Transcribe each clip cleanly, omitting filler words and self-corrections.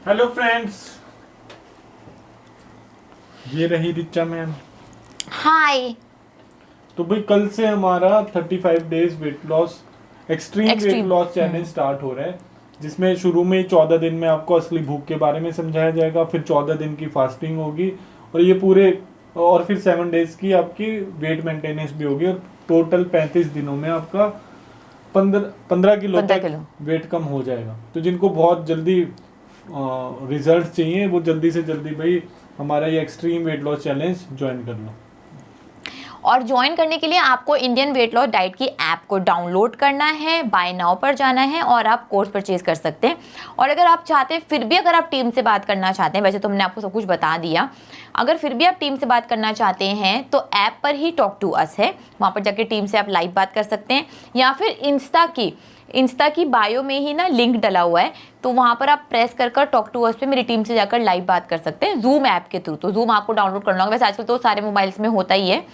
Hello friends, ये रही Richa ma'am. हाय। तो भाई कल से हमारा 35 days weight loss extreme wait extreme. Loss challenge start हो रहा है, जिसमें शुरू में 14 दिन में आपको असली भूख के बारे में समझाया जाएगा, फिर 14 दिन की फास्टिंग होगी और ये पूरे और फिर 7 डेज की आपकी वेट मेंटेनेंस भी होगी और टोटल 35 दिनों में आपका 15 किलो 15 तक किलो। वेट कम हो जाएगा। तो जिनको बहुत जल्दी रिजल्ट चाहिए वो जल्दी से जल्दी भाई हमारा ये extreme weight loss challenge join कर लो। और ज्वाइन करने के लिए आपको इंडियन वेट लॉस डाइट की ऐप को डाउनलोड करना है, बाय नाउ पर जाना है और आप कोर्स परचेज कर सकते हैं। और अगर आप चाहते हैं, फिर भी अगर आप टीम से बात करना चाहते हैं, वैसे तो हमने आपको सब कुछ बता दिया, अगर फिर भी आप टीम से बात करना चाहते हैं तो ऐप पर ही टॉक टू अस है, वहाँ पर जाकर टीम से आप लाइव बात कर सकते हैं, या फिर इंस्टा की बायो में ही ना लिंक डला हुआ है, तो वहाँ पर आप प्रेस कर टॉक टू अस पे मेरी टीम से जाकर लाइव बात कर सकते हैं जूम ऐप के थ्रू। तो जूम आपको डाउनलोड करना होगा, वैसे आजकल तो सारे मोबाइल्स में होता ही है,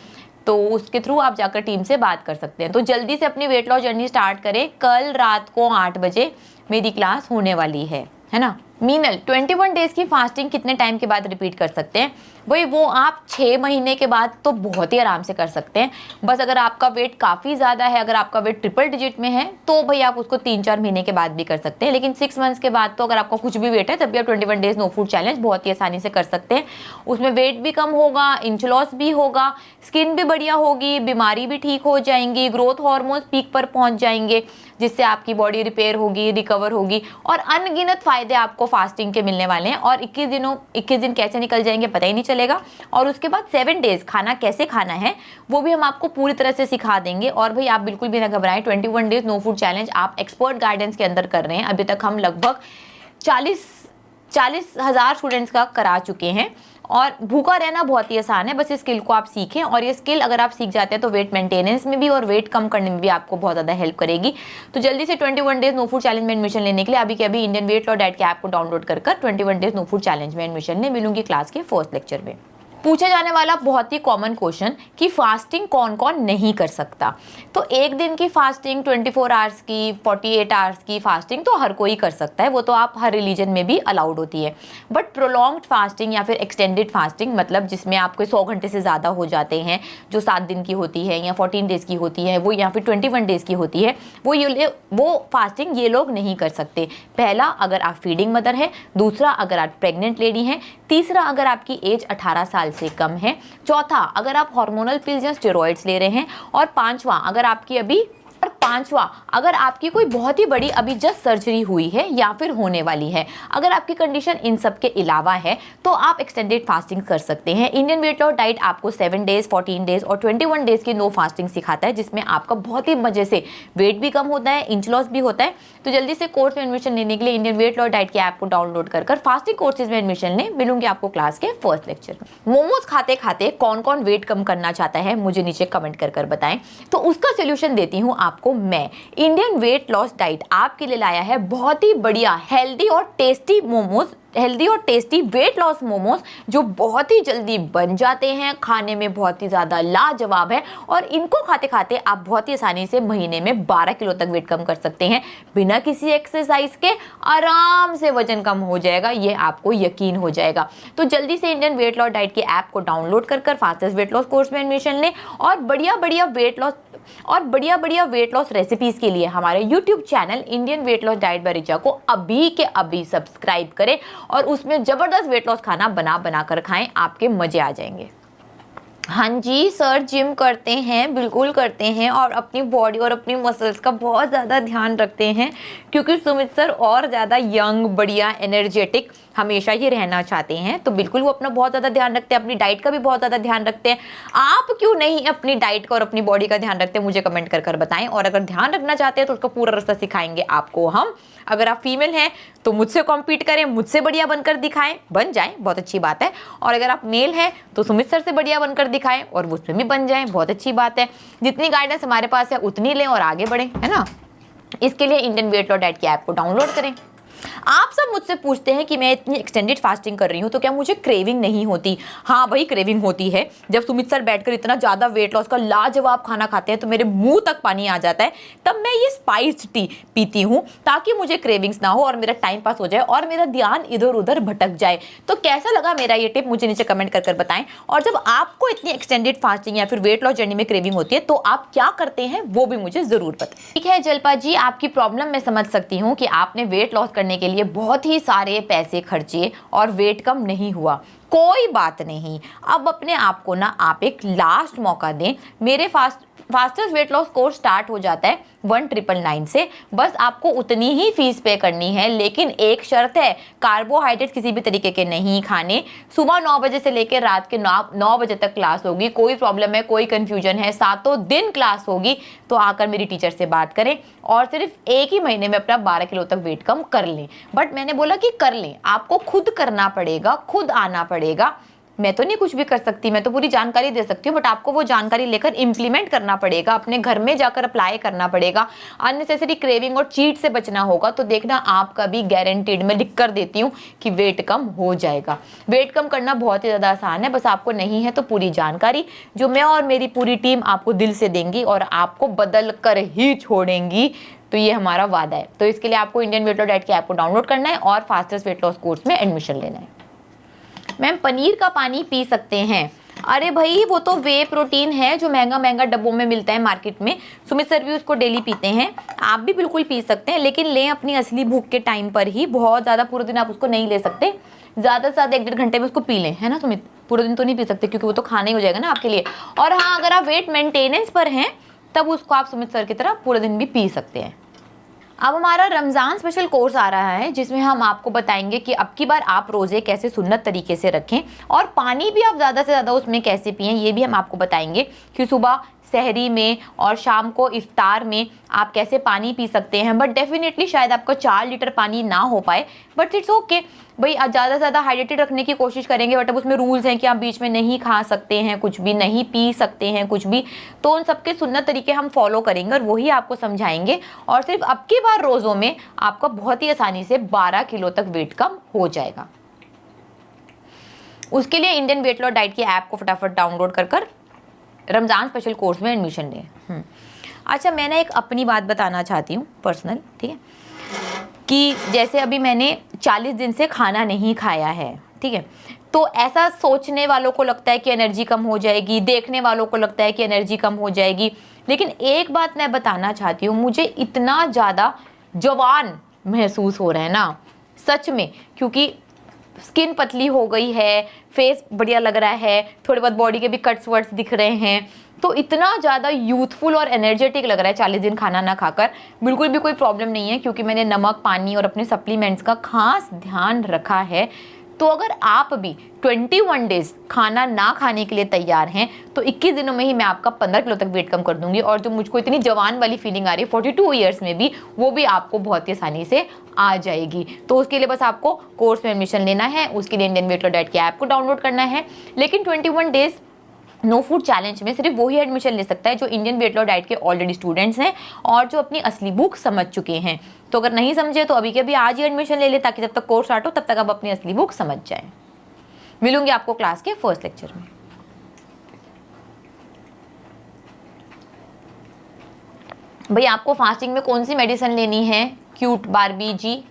तो उसके थ्रू आप जाकर टीम से बात कर सकते हैं। तो जल्दी से अपनी वेट लॉस जर्नी स्टार्ट करें। कल रात को 8 बजे मेरी क्लास होने वाली है ना। मीनल, 21 डेज की फास्टिंग कितने टाइम के बाद रिपीट कर सकते हैं? भाई वो आप 6 महीने के बाद तो बहुत ही आराम से कर सकते हैं। बस अगर आपका वेट काफ़ी ज़्यादा है, अगर आपका वेट ट्रिपल डिजिट में है, तो भाई आप उसको 3-4 महीने के बाद भी कर सकते हैं। लेकिन 6 मंथ्स के बाद तो अगर आपका कुछ भी वेट है, तब भी आप 21 डेज नो फूड चैलेंज बहुत ही आसानी से कर सकते हैं। उसमें वेट भी कम होगा, इंच लॉस भी होगा, स्किन भी बढ़िया होगी, बीमारी भी ठीक हो जाएंगी, ग्रोथ हार्मोन्स पीक पर पहुंच जाएंगे, जिससे आपकी बॉडी रिपेयर होगी, रिकवर होगी और अनगिनत फायदे आपको फास्टिंग के मिलने वाले हैं। और 21 दिन कैसे निकल जाएंगे पता ही नहीं चलेगा। और उसके बाद 7 डेज खाना कैसे खाना है वो भी हम आपको पूरी तरह से सिखा देंगे। और भाई आप बिल्कुल भी ना घबराएं, 21 डेज नो फूड चैलेंज आप एक्सपर्ट गाइडेंस के अंदर कर रहे हैं। अभी तक हम लगभग 40,000 स्टूडेंट्स का करा चुके हैं और भूखा रहना बहुत ही आसान है, बस इस स्किल को आप सीखें। और ये स्किल अगर आप सीख जाते हैं तो वेट मेंटेनेंस में भी और वेट कम करने में भी आपको बहुत ज़्यादा हेल्प करेगी। तो जल्दी से 21 डेज नो फूड चैलेंज में एडमिशन लेने के लिए अभी के अभी इंडियन वेट लॉस डाइट के ऐप को डाउनलोड कर 21 डेज नो फूड चैलेंज में एडमिशन ले। मिलूंगी क्लास के फर्स्ट लेक्चर में। पूछा जाने वाला बहुत ही कॉमन क्वेश्चन कि फास्टिंग कौन कौन नहीं कर सकता। तो एक दिन की फास्टिंग, 24 आवर्स की, 48 आवर्स की फास्टिंग तो हर कोई कर सकता है, वो तो आप हर रिलीजन में भी अलाउड होती है। बट प्रोलॉन्ग्ड फास्टिंग या फिर एक्सटेंडेड फास्टिंग, मतलब जिसमें आपके 100 घंटे से ज़्यादा हो जाते हैं, जो 7 दिन की होती है या 14 डेज़ की होती है वो, या फिर 21 डेज़ की होती है वो फास्टिंग ये लोग नहीं कर सकते। पहला, अगर आप फीडिंग मदर है। दूसरा, अगर आप प्रेग्नेंट लेडी हैं। तीसरा, अगर आपकी एज 18 साल से कम है। चौथा, अगर आप हार्मोनल पिल्स या स्टेरॉइड्स ले रहे हैं। और पांचवा, अगर आपकी कोई बहुत ही बड़ी अभी जस्ट सर्जरी हुई है या फिर होने वाली है। अगर आपकी कंडीशन इन सब के अलावा है तो आप एक्सटेंडेड फास्टिंग कर सकते हैं। इंडियन वेट लॉस डाइट आपको 7 डेज, 14 डेज और 21 डेज की नो फास्टिंग सिखाता है, जिसमें आपका बहुत ही मजे से वेट भी कम होता है, इंच लॉस भी होता है। तो जल्दी से कोर्स में एडमिशन लेने के लिए इंडियन वेट लॉस डाइट की ऐप को डाउनलोड कर फास्टिंग कोर्सेज में एडमिशन लें। मिलूंगी आपको क्लास के फर्स्ट लेक्चर में। मोमोज खाते खाते कौन कौन वेट कम करना चाहता है मुझे नीचे कमेंट कर बताएं, तो उसका सोल्यूशन देती हूँ आपको मैं। इंडियन वेट लॉस डाइट आपके लिए लाया है बहुत ही बढ़िया हेल्दी और टेस्टी वेट लॉस मोमोज, जो बहुत ही जल्दी बन जाते हैं, खाने में बहुत ही ज़्यादा लाजवाब है और इनको खाते खाते आप बहुत ही आसानी से महीने में 12 किलो तक वेट कम कर सकते हैं बिना किसी एक्सरसाइज के। आराम से वजन कम हो जाएगा, ये आपको यकीन हो जाएगा। तो जल्दी से इंडियन वेट लॉस डाइट की ऐप को डाउनलोड कर फास्टेस्ट वेट लॉस कोर्स में एडमिशन लें और बढ़िया बढ़िया वेट लॉस रेसिपीज के लिए हमारे YouTube channel Indian weight loss diet by Richa को अभी के अभी सब्सक्राइब करें और उसमें जबरदस्त वेट लॉस खाना बना कर खाएं, आपके मजे आ जाएंगे। हाँ जी सर, जिम करते हैं, बिल्कुल करते हैं और अपनी बॉडी और अपनी मसल्स का बहुत ज़्यादा ध्यान रखते हैं, क्योंकि सुमित सर और ज़्यादा यंग, बढ़िया, एनर्जेटिक हमेशा ही रहना चाहते हैं। तो बिल्कुल वो अपना बहुत ज़्यादा ध्यान रखते हैं, अपनी डाइट का भी बहुत ज़्यादा ध्यान रखते हैं। आप क्यों नहीं अपनी डाइट का और अपनी बॉडी का ध्यान रखते हैं, मुझे कमेंट कर बताएं। और अगर ध्यान रखना चाहते हैं तो उसका पूरा रास्ता सिखाएंगे आपको हम। अगर आप फीमेल हैं तो मुझसे कॉम्पीट करें, मुझसे बढ़िया बनकर दिखाएं, बन जाएं, बहुत अच्छी बात है। और अगर आप मेल हैं तो सुमित सर से बढ़िया बनकर दिखाएं और उसमें भी बन जाएं, बहुत अच्छी बात है। जितनी गाइडेंस हमारे पास है उतनी लें और आगे बढ़ें, है ना। इसके लिए इंडियन वेट लॉस डाइट की ऐप को डाउनलोड करें। आप सब मुझसे पूछते हैं कि मैं इतनी एक्सटेंडेड फास्टिंग कर रही हूँ तो क्या मुझे क्रेविंग नहीं होती? हाँ भाई, क्रेविंग होती है। जब सुमित सर बैठकर इतना ज़्यादा वेट लॉस का लाजवाब खाना खाते हैं तो मेरे मुंह तक पानी आ जाता है। तब मैं ये स्पाइस्ड टी पीती हूँ ताकि मुझे क्रेविंग्स ना हो और मेरा टाइम पास हो जाए और मेरा ध्यान इधर उधर भटक जाए। तो कैसा लगा मेरा ये टिप मुझे नीचे कमेंट कर बताएं। और जब आपको इतनी एक्सटेंडेड फास्टिंग या फिर वेट लॉस जर्नी में क्रेविंग होती है तो आप क्या करते हैं वो भी मुझे जरूर बताएं। ठीक है जल्पा जी, आपकी प्रॉब्लम मैं समझ सकती हूँ कि आपने वेट लॉस करने के लिए बहुत ही सारे पैसे खर्चे और वेट कम नहीं हुआ। कोई बात नहीं, अब अपने आप को ना आप एक लास्ट मौका दें। मेरे fastest weight loss course start हो जाता है 1999 से। बस आपको उतनी ही फीस पे करनी है, लेकिन एक शर्त है, कार्बोहाइड्रेट किसी भी तरीके के नहीं खाने। सुबह 9 बजे से लेकर रात के 9 बजे तक क्लास होगी। कोई प्रॉब्लम है, कोई कंफ्यूजन है, 7 दिन क्लास होगी, तो आकर मेरी टीचर से बात करें और सिर्फ एक ही महीने में अपना 12 किलो तक वेट कम कर लें। बट मैंने बोला कि कर लें, आपको खुद करना पड़ेगा, खुद आना पड़ेगा। मैं तो नहीं कुछ भी कर सकती, मैं तो पूरी जानकारी दे सकती हूँ, बट आपको वो जानकारी लेकर इम्प्लीमेंट करना पड़ेगा, अपने घर में जाकर अप्लाई करना पड़ेगा। अननेसेसरी क्रेविंग और चीट से बचना होगा। तो देखना, आपका भी गारंटीड, मैं लिख कर देती हूँ कि वेट कम हो जाएगा। वेट कम करना बहुत ही ज़्यादा आसान है, बस आपको नहीं है तो पूरी जानकारी जो मैं और मेरी पूरी टीम आपको दिल से देंगी और आपको बदल कर ही छोड़ेंगी। तो ये हमारा वादा है। तो इसके लिए आपको इंडियन वेट लॉस डाइट की ऐप को डाउनलोड करना है और फास्टेस्ट वेट लॉस कोर्स में एडमिशन लेना है। मैम, पनीर का पानी पी सकते हैं? अरे भाई, वो तो वे प्रोटीन है जो महंगा महंगा डब्बों में मिलता है मार्केट में। सुमित सर भी उसको डेली पीते हैं, आप भी बिल्कुल पी सकते हैं, लेकिन लें अपनी असली भूख के टाइम पर ही। बहुत ज़्यादा पूरे दिन आप उसको नहीं ले सकते, ज़्यादा से ज़्यादा 1-1.5 घंटे में उसको पी लें, है ना सुमित? पूरे दिन तो नहीं पी सकते क्योंकि वो तो खाना ही हो जाएगा ना आपके लिए। और हाँ, अगर आप वेट मेंटेनेंस पर हैं तब उसको आप सुमित सर की तरह पूरे दिन भी पी सकते हैं। अब हमारा रमज़ान स्पेशल कोर्स आ रहा है जिसमें हम आपको बताएंगे कि अब की बार आप रोज़े कैसे सुन्नत तरीके से रखें और पानी भी आप ज़्यादा से ज़्यादा उसमें कैसे पिएं, ये भी हम आपको बताएंगे कि सुबह सहरी में और शाम को इफ्तार में आप कैसे पानी पी सकते हैं। बट डेफिनेटली शायद आपको 4 लीटर पानी ना हो पाए, बट इट्स ओके भाई, ज़्यादा से ज़्यादा हाइड्रेटेड रखने की कोशिश करेंगे। बट अब उसमें रूल्स हैं कि आप बीच में नहीं खा सकते हैं कुछ भी, नहीं पी सकते हैं कुछ भी। तो उन सबके सुन्नत तरीके हम फॉलो करेंगे और वही आपको समझाएंगे। और सिर्फ अब की बार रोज़ों में आपका बहुत ही आसानी से 12 किलो तक वेट कम हो जाएगा। उसके लिए इंडियन वेट लॉस डाइट की ऐप को फटाफट डाउनलोड कर रमज़ान स्पेशल कोर्स में एडमिशन लें। अच्छा, मैं ना एक अपनी बात बताना चाहती हूँ पर्सनल, ठीक है, कि जैसे अभी मैंने 40 दिन से खाना नहीं खाया है, ठीक है, तो ऐसा सोचने वालों को लगता है कि एनर्जी कम हो जाएगी, देखने वालों को लगता है कि एनर्जी कम हो जाएगी। लेकिन एक बात मैं बताना चाहती हूँ, मुझे इतना ज़्यादा जवान महसूस हो रहा है ना सच में, क्योंकि स्किन पतली हो गई है, फेस बढ़िया लग रहा है, थोड़े बहुत बॉडी के भी कट्स वर्ड्स दिख रहे हैं, तो इतना ज़्यादा यूथफुल और एनर्जेटिक लग रहा है 40 दिन खाना ना खाकर। बिल्कुल भी कोई प्रॉब्लम नहीं है क्योंकि मैंने नमक, पानी और अपने सप्लीमेंट्स का खास ध्यान रखा है। तो अगर आप भी 21 डेज खाना ना खाने के लिए तैयार हैं तो 21 दिनों में ही मैं आपका 15 किलो तक वेट कम कर दूंगी। और जो मुझको इतनी जवान वाली फीलिंग आ रही है 42 ईयर्स में भी, वो भी आपको बहुत ही आसानी से आ जाएगी। तो उसके लिए बस आपको कोर्स में एडमिशन लेना है, उसके लिए इंडियन वेट लॉस डाइट की ऐप को डाउनलोड करना है। लेकिन 21 डेज नो फूड चैलेंज में सिर्फ वही एडमिशन ले सकता है जो इंडियन वेट लॉस डाइट के ऑलरेडी स्टूडेंट्स हैं और जो अपनी असली भूख समझ चुके हैं। तो अगर नहीं समझे तो अभी के अभी आज ही एडमिशन ले ले, ताकि जब तक कोर्स स्टार्ट हो तब तक आप अपनी असली भूख समझ जाएं। मिलूंगी आपको क्लास के फर्स्ट लेक्चर में। भाई, आपको फास्टिंग में कौन सी मेडिसिन लेनी है? क्यूट बारबी जी।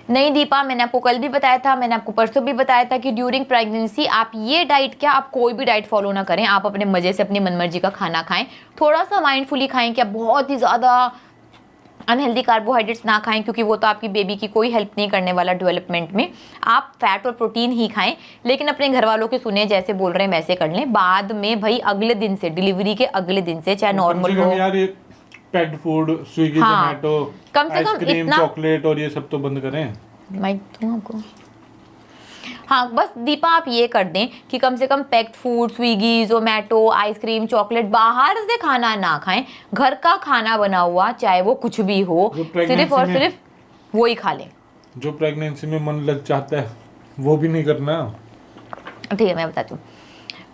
नहीं दीपा, मैंने आपको कल भी बताया था, मैंने आपको परसों भी बताया था कि ड्यूरिंग प्रेगनेंसी आप ये डाइट क्या, आप कोई भी डाइट फॉलो ना करें। आप अपने मजे से अपनी मनमर्जी का खाना खाएं, थोड़ा सा माइंडफुली खाएं, क्या बहुत ही ज़्यादा अनहेल्दी कार्बोहाइड्रेट्स ना खाएं क्योंकि वो तो आपकी बेबी की कोई हेल्प नहीं करने वाला डेवलपमेंट में। आप फैट और प्रोटीन ही खाएं, लेकिन अपने घर वालों के सुने, जैसे बोल रहे हैं वैसे कर लें। बाद में भाई अगले दिन से, डिलीवरी के अगले दिन से, चाहे नॉर्मल हो, पैक्ड फूड, स्विगी, जोमेटो, कम से कम इतना, चॉकलेट और ये सब तो बंद करें। मैं दूं आपको। हाँ, बस दीपा आप ये कर दें कि कम से कम packed food, Swiggy, Zomato, ice cream, chocolate, बाहर से खाना ना खाएं। घर का खाना बना हुआ चाहे वो कुछ भी हो, सिर्फ और सिर्फ वो ही खा लें। जो प्रेगनेंसी में मन लग जाता है वो भी नहीं करना। ठीक है, मैं बताती हूँ।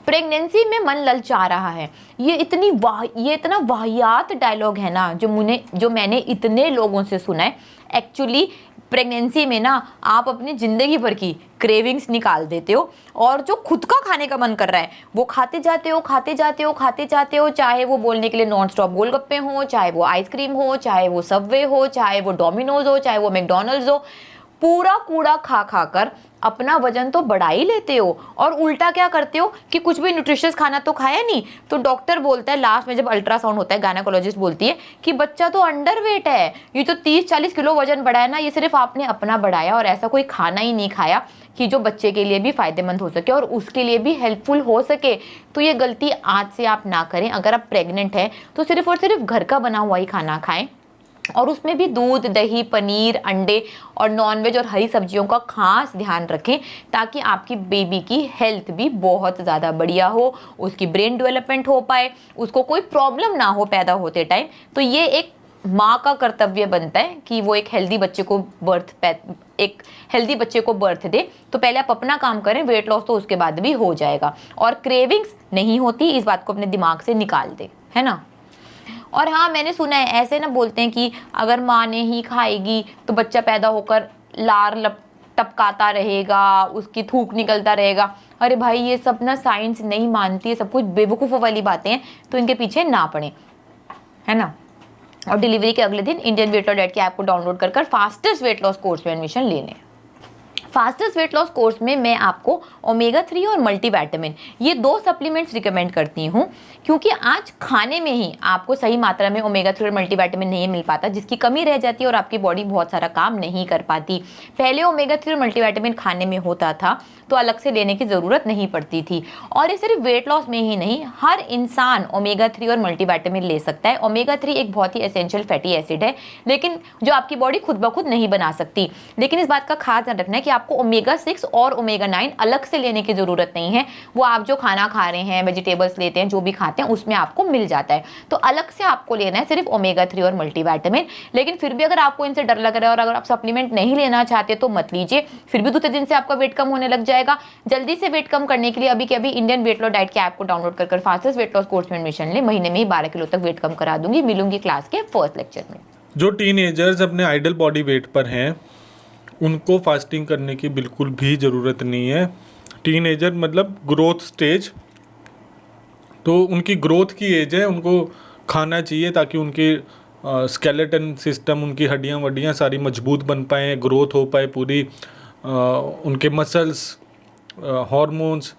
प्रेगनेंसी में मन ललचा रहा है, ये इतना वाहियात डायलॉग है ना जो मैंने इतने लोगों से सुना है। एक्चुअली प्रेगनेंसी में ना आप अपनी ज़िंदगी भर की क्रेविंग्स निकाल देते हो, और जो खुद का खाने का मन कर रहा है वो खाते जाते हो, चाहे वो बोलने के लिए नॉन स्टॉप गोलगप्पे हो, चाहे वो आइसक्रीम हो, चाहे वो सबवे हो, चाहे वो डोमिनोज हो, चाहे वो मैकडॉनल्ड्स हो। पूरा कूड़ा खा कर अपना वजन तो बढ़ा ही लेते हो, और उल्टा क्या करते हो कि कुछ भी न्यूट्रिशियस खाना तो खाया नहीं, तो डॉक्टर बोलता है लास्ट में जब अल्ट्रासाउंड होता है, गायनेकोलॉजिस्ट बोलती है कि बच्चा तो अंडरवेट है, ये तो 30-40 किलो वजन बढ़ाया ना, ये सिर्फ आपने अपना बढ़ाया और ऐसा कोई खाना ही नहीं खाया कि जो बच्चे के लिए भी फायदेमंद हो सके और उसके लिए भी हेल्पफुल हो सके। तो ये गलती आज से आप ना करें। अगर आप प्रेग्नेंट हैं तो सिर्फ और सिर्फ घर का बना हुआ ही खाना खाएं, और उसमें भी दूध, दही, पनीर, अंडे और नॉनवेज और हरी सब्जियों का खास ध्यान रखें, ताकि आपकी बेबी की हेल्थ भी बहुत ज़्यादा बढ़िया हो, उसकी ब्रेन डेवलपमेंट हो पाए, उसको कोई प्रॉब्लम ना हो पैदा होते टाइम। तो ये एक माँ का कर्तव्य बनता है कि वो एक हेल्दी बच्चे को बर्थ दे। तो पहले आप अपना काम करें, वेट लॉस तो उसके बाद भी हो जाएगा, और क्रेविंग्स नहीं होती, इस बात को अपने दिमाग से निकाल दे, है ना। और हाँ, मैंने सुना है ऐसे ना बोलते हैं कि अगर माँ ने ही खाएगी तो बच्चा पैदा होकर टपकाता रहेगा, उसकी थूक निकलता रहेगा। अरे भाई, ये सब ना साइंस नहीं मानती है, सब कुछ बेवकूफ़ों वाली बातें हैं, तो इनके पीछे ना पड़े, है ना। और डिलीवरी के अगले दिन इंडियन वेट लॉस डाइट की ऐप को डाउनलोड कर फास्टेस्ट वेट लॉस कोर्स में एडमिशन लेने। फास्टेस्ट वेट लॉस कोर्स में मैं आपको ओमेगा 3 और मल्टीविटामिन, ये 2 सप्लीमेंट्स रिकमेंड करती हूँ, क्योंकि आज खाने में ही आपको सही मात्रा में ओमेगा 3 और मल्टीविटामिन नहीं मिल पाता, जिसकी कमी रह जाती है और आपकी बॉडी बहुत सारा काम नहीं कर पाती। पहले ओमेगा 3 और मल्टीविटामिन खाने में होता था तो अलग से लेने की ज़रूरत नहीं पड़ती थी, और ये सिर्फ वेट लॉस में ही नहीं, हर इंसान ओमेगा 3 और मल्टीविटामिन ले सकता है। ओमेगा 3 एक बहुत ही एसेंशियल फैटी एसिड है, लेकिन जो आपकी बॉडी खुद ब खुद नहीं बना सकती। लेकिन इस बात का खास ध्यान रखना है कि आपको ओमेगा 6 और ओमेगा 9 अलग से लेने की ज़रूरत नहीं है, वो आप जो खाना खा रहे हैं, वेजिटेबल्स लेते हैं, जो भी खाते हैं, उसमें आपको मिल जाता है। तो अलग से आपको लेना है सिर्फ ओमेगा 3 और मल्टीविटामिन। लेकिन फिर भी अगर आपको इनसे डर लग रहा है और अगर आप सप्लीमेंट नहीं लेना चाहते तो मत लीजिए, फिर भी दूसरे दिन से आपका वेट कम होने लग जाएगा। जल्दी से वेट कम करने के लिए अभी के अभी इंडियन वेट लॉस डाइट की ऐप को डाउनलोड कर फास्टेस्ट वेट लॉस कोर्स में एडमिशन ले। महीने में ही 12 किलो तक वेट कम करा दूंगी। मिलूंगी क्लास के फर्स्ट लेक्चर में। जो टीनेजर्स अपने आइडल बॉडी वेट पर हैं उनको फास्टिंग करने की बिल्कुल भी ज़रूरत नहीं है। टीनेजर मतलब ग्रोथ स्टेज, तो उनकी ग्रोथ की एज है, उनको खाना चाहिए ताकि उनकी स्केलेटन सिस्टम, उनकी हड्डियाँ वड्डियाँ सारी मजबूत बन पाएँ, ग्रोथ हो पाए पूरी, उनके मसल्स, हार्मोन्स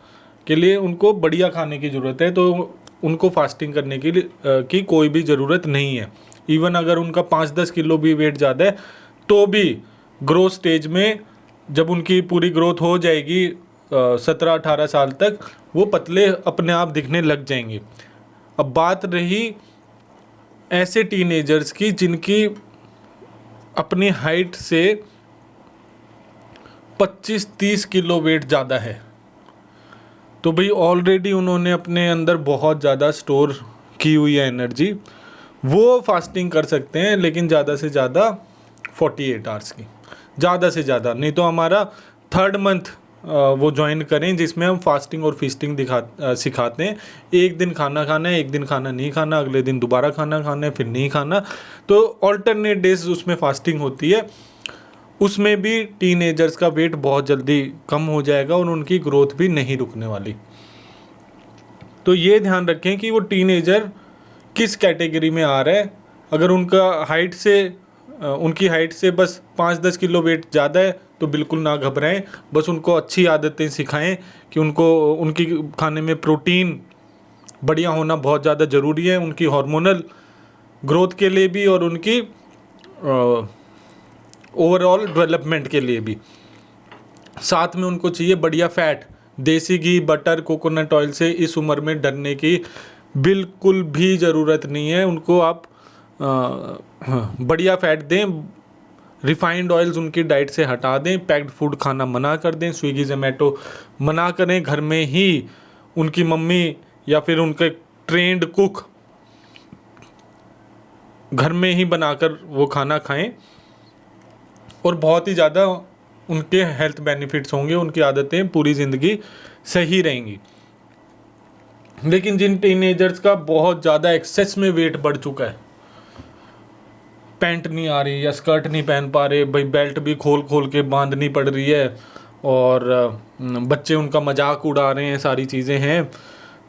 के लिए उनको बढ़िया खाने की ज़रूरत है। तो उनको फास्टिंग करने की कोई भी ज़रूरत नहीं है। इवन अगर उनका 5-10 किलो भी वेट ज़्यादा है तो भी ग्रोथ स्टेज में जब उनकी पूरी ग्रोथ हो जाएगी 17-18 साल तक, वो पतले अपने आप दिखने लग जाएंगे। अब बात रही ऐसे टीनेजर्स की जिनकी अपनी हाइट से 25-30 किलो वेट ज़्यादा है, तो भाई ऑलरेडी उन्होंने अपने अंदर बहुत ज़्यादा स्टोर की हुई है एनर्जी, वो फास्टिंग कर सकते हैं, लेकिन ज़्यादा से ज़्यादा 48 आवर्स की, ज़्यादा से ज़्यादा। नहीं तो हमारा 3rd मंथ वो ज्वाइन करें जिसमें हम फास्टिंग और फीस्टिंग सिखाते हैं। एक दिन खाना खाना है, एक दिन खाना नहीं खाना, अगले दिन दोबारा खाना खाना है, फिर नहीं खाना। तो ऑल्टरनेट डेज उसमें फास्टिंग होती है। उसमें भी टीनेजर्स का वेट बहुत जल्दी कम हो जाएगा और उनकी ग्रोथ भी नहीं रुकने वाली। तो ये ध्यान रखें कि वो टीनेजर किस कैटेगरी में आ रहा है। अगर उनकी हाइट से बस 5-10 किलो वेट ज़्यादा है तो बिल्कुल ना घबराएं, बस उनको अच्छी आदतें सिखाएं कि उनकी खाने में प्रोटीन बढ़िया होना बहुत ज़्यादा ज़रूरी है, उनकी हार्मोनल ग्रोथ के लिए भी और उनकी ओवरऑल डेवलपमेंट के लिए भी। साथ में उनको चाहिए बढ़िया फैट, देसी घी, बटर, कोकोनट ऑयल से इस उम्र में डरने की बिल्कुल भी ज़रूरत नहीं है। उनको आप बढ़िया फैट दें, रिफाइंड ऑयल्स उनकी डाइट से हटा दें, पैक्ड फूड खाना मना कर दें, स्विगी जोमेटो मना करें, घर में ही उनकी मम्मी या फिर उनके ट्रेंड कुक घर में ही बनाकर वो खाना खाएं, और बहुत ही ज़्यादा उनके हेल्थ बेनिफिट्स होंगे, उनकी आदतें पूरी ज़िंदगी सही रहेंगी। लेकिन जिन टीनेजर्स का बहुत ज़्यादा एक्सेस में वेट बढ़ चुका है, पैंट नहीं आ रही या स्कर्ट नहीं पहन पा रहे भाई, बेल्ट भी खोल खोल के बांधनी पड़ रही है, और बच्चे उनका मजाक उड़ा रहे हैं, सारी चीज़ें हैं,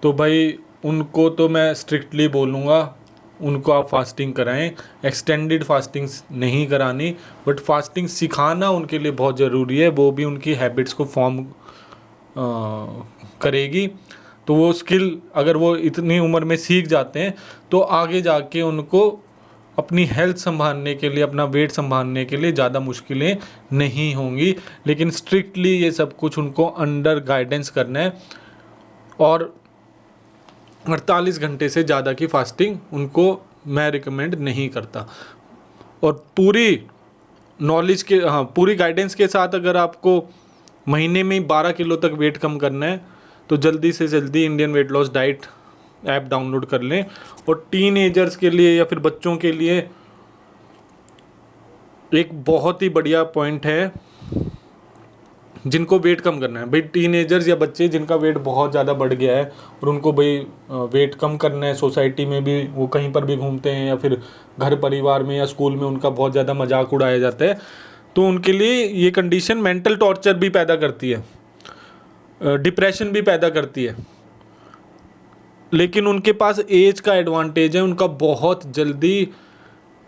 तो भाई उनको तो मैं स्ट्रिक्टली बोलूँगा उनको आप फास्टिंग कराएं। एक्सटेंडेड फास्टिंग नहीं करानी, बट फास्टिंग सिखाना उनके लिए बहुत ज़रूरी है, वो भी उनकी हैबिट्स को फॉर्म करेगी। तो वो स्किल अगर वो इतनी उम्र में सीख जाते हैं तो आगे जाके उनको अपनी हेल्थ संभालने के लिए, अपना वेट संभालने के लिए ज़्यादा मुश्किलें नहीं होंगी। लेकिन स्ट्रिक्टली ये सब कुछ उनको अंडर गाइडेंस करना है, और 48 घंटे से ज़्यादा की फास्टिंग उनको मैं रिकमेंड नहीं करता। और पूरी नॉलेज के, हाँ, पूरी गाइडेंस के साथ अगर आपको महीने में 12 किलो तक वेट कम करना है तो जल्दी से जल्दी Indian weight loss diet app download कर लें। और टीनेजर्स के लिए या फिर बच्चों के लिए एक बहुत ही बढ़िया पॉइंट है, जिनको वेट कम करना है भाई, टीनेजर्स या बच्चे जिनका वेट बहुत ज़्यादा बढ़ गया है और उनको भाई वेट कम करना है, सोसाइटी में भी वो कहीं पर भी घूमते हैं या फिर घर परिवार में या स्कूल में उनका बहुत ज़्यादा मजाक उड़ाया जाता है, तो उनके लिए ये कंडीशन मेंटल टॉर्चर भी पैदा करती है, डिप्रेशन भी पैदा करती है। लेकिन उनके पास एज का एडवांटेज है, उनका बहुत जल्दी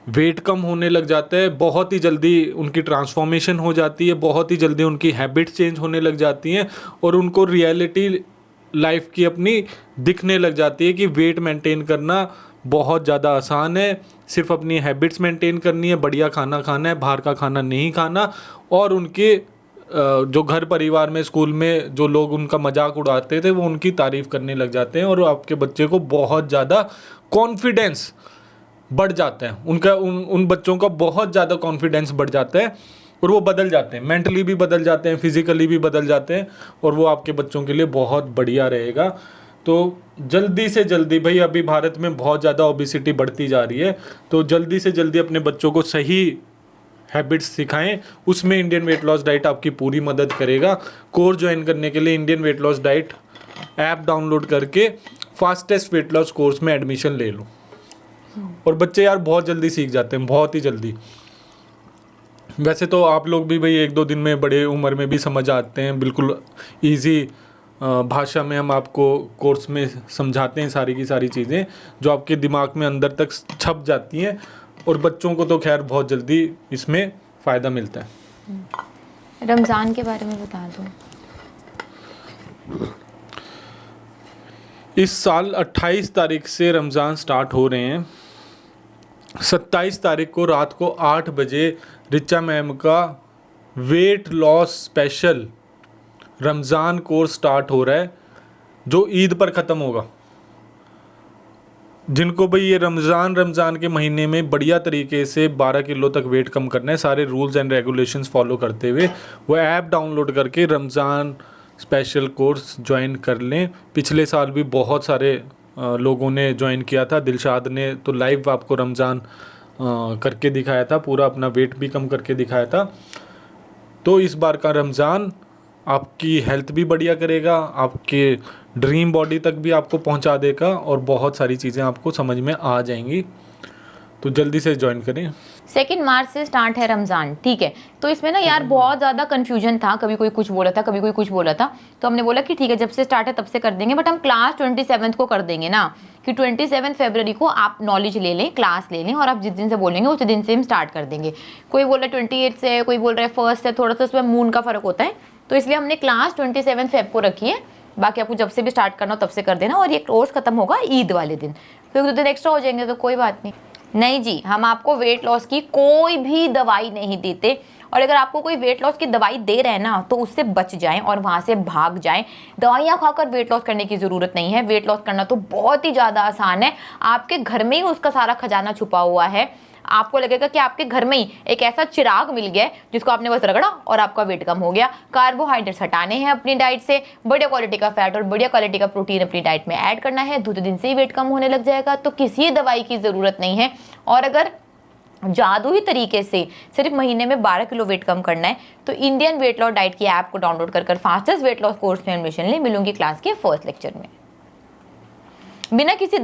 वेट कम होने लग जाता है, बहुत ही जल्दी उनकी ट्रांसफॉर्मेशन हो जाती है, बहुत ही जल्दी उनकी हैबिट्स चेंज होने लग जाती हैं, और उनको रियलिटी लाइफ की अपनी दिखने लग जाती है कि वेट मेंटेन करना बहुत ज़्यादा आसान है, सिर्फ अपनी हैबिट्स मेंटेन करनी है, बढ़िया खाना खाना है, बाहर का खाना नहीं खाना। और उनके जो घर परिवार में, स्कूल में जो लोग उनका मजाक उड़ाते थे वो उनकी तारीफ़ करने लग जाते हैं, और आपके बच्चे को बहुत ज़्यादा कॉन्फिडेंस बढ़ जाता है, उनका उन बच्चों का बहुत ज़्यादा कॉन्फिडेंस बढ़ जाता है, और वो बदल जाते हैं, मेंटली भी बदल जाते हैं, फिजिकली भी बदल जाते हैं, और वो आपके बच्चों के लिए बहुत बढ़िया रहेगा। तो जल्दी से जल्दी भाई, अभी भारत में बहुत ज़्यादा ओबेसिटी बढ़ती जा रही है, तो जल्दी से जल्दी अपने बच्चों को सही हैबिट्स सिखाएं, उसमें इंडियन वेट लॉस डाइट आपकी पूरी मदद करेगा। कोर्स ज्वाइन करने के लिए Indian weight loss diet app download करके फास्टेस्ट वेट लॉस कोर्स में एडमिशन ले लो। और बच्चे यार बहुत जल्दी सीख जाते हैं, बहुत ही जल्दी। वैसे तो आप लोग भी भाई 1-2 दिन में, बड़े उम्र में भी समझ आते हैं, बिल्कुल ईजी भाषा में हम आपको कोर्स में समझाते हैं सारी की सारी चीज़ें जो आपके दिमाग में अंदर तक छप जाती हैं, और बच्चों को तो खैर बहुत जल्दी इसमें फ़ायदा मिलता है। रमज़ान के बारे में बता दो। इस साल 28 तारीख से रमज़ान स्टार्ट हो रहे हैं। 27 तारीख को रात को 8 बजे रिचा मैम का weight loss special Ramzan course start हो रहा है, जो ईद पर ख़त्म होगा। जिनको भाई ये रमज़ान के महीने में बढ़िया तरीके से 12 किलो तक वेट कम करना है, सारे रूल्स एंड रेगुलेशंस फॉलो करते हुए, वो ऐप डाउनलोड करके रमज़ान स्पेशल कोर्स ज्वाइन कर लें। पिछले साल भी बहुत सारे लोगों ने ज्वाइन किया था। दिलशाद ने तो लाइव आपको रमज़ान करके दिखाया था, पूरा अपना वेट भी कम करके दिखाया था। तो इस बार का रमज़ान आपकी हेल्थ भी बढ़िया करेगा, आपके ड्रीम बॉडी तक भी आपको पहुंचा देगा, और बहुत सारी चीज़ें आपको समझ में आ जाएंगी। तो जल्दी से ज्वाइन करें। 2 मार्च से स्टार्ट है रमज़ान, ठीक है। तो इसमें ना यार बहुत ज़्यादा कन्फ्यूजन था, कभी कोई कुछ बोला था, कभी कोई कुछ बोला था, तो हमने बोला कि ठीक है जब से स्टार्ट है तब से कर देंगे, बट हम क्लास 27 को कर देंगे ना, कि 27 फरवरी को आप नॉलेज ले लें, क्लास ले लें, और आप जिस दिन से बोलेंगे उस दिन से हम स्टार्ट कर देंगे। कोई बोल रहा है 28 से, कोई बोल रहा है 1 से, थोड़ा सा उसमें मून का फ़र्क होता है, तो इसलिए हमने क्लास 27 फेब को रखी है। बाकी आपको जब से भी स्टार्ट करना हो तब से कर देना, और ये कोर्स खत्म होगा ईद वाले दिन, फिर 2 दिन एक्स्ट्रा हो जाएंगे तो कोई बात नहीं। नहीं जी, हम आपको वेट लॉस की कोई भी दवाई नहीं देते, और अगर आपको कोई वेट लॉस की दवाई दे रहे हैं ना तो उससे बच जाएं और वहाँ से भाग जाएं। दवाइयाँ खाकर वेट लॉस करने की ज़रूरत नहीं है। वेट लॉस करना तो बहुत ही ज़्यादा आसान है, आपके घर में ही उसका सारा खजाना छुपा हुआ है। आपको लगेगा कि आपके घर में ही एक ऐसा चिराग मिल गया है जिसको आपने बस रगड़ा और आपका वेट कम हो गया। कार्बोहाइड्रेट्स हटाने हैं अपनी डाइट से, बढ़िया क्वालिटी का फैट और बढ़िया क्वालिटी का प्रोटीन अपनी डाइट में ऐड करना है, 2 दिन से ही वेट कम होने लग जाएगा। तो किसी दवाई की ज़रूरत नहीं है। और अगर जादुई तरीके से सिर्फ महीने में 12 किलो वेट कम करना है तो इंडियन वेट लॉस डाइट की ऐप को डाउनलोड कर फास्टेस्ट वेट लॉस कोर्स में एडमिशन ले। मिलूंगी क्लास के फर्स्ट लेक्चर में। बिना किसी